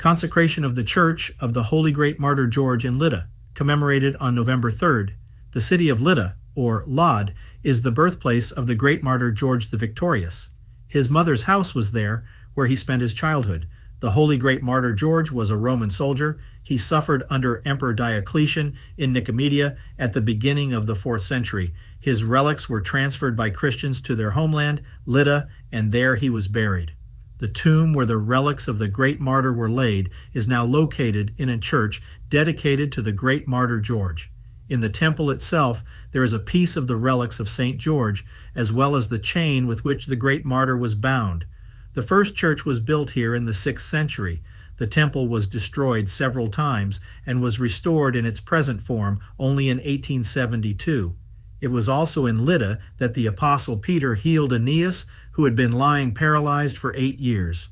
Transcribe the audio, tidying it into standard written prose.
Consecration of the Church of the Holy Great Martyr George in Lydda, commemorated on November 3rd. The city of Lydda, or Lod, is the birthplace of the great martyr George the Victorious. His mother's house was there, where he spent his childhood. The Holy Great Martyr George was a Roman soldier. He suffered under Emperor Diocletian in Nicomedia at the beginning of the 4th century. His relics were transferred by Christians to their homeland, Lydda, and there he was buried. The tomb where the relics of the great martyr were laid is now located in a church dedicated to the great martyr George. In the temple itself, there is a piece of the relics of St. George, as well as the chain with which the great martyr was bound. The first church was built here in the 6th century. The temple was destroyed several times and was restored in its present form only in 1872. It was also in Lydda that the Apostle Peter healed Aeneas, who had been lying paralyzed for 8 years.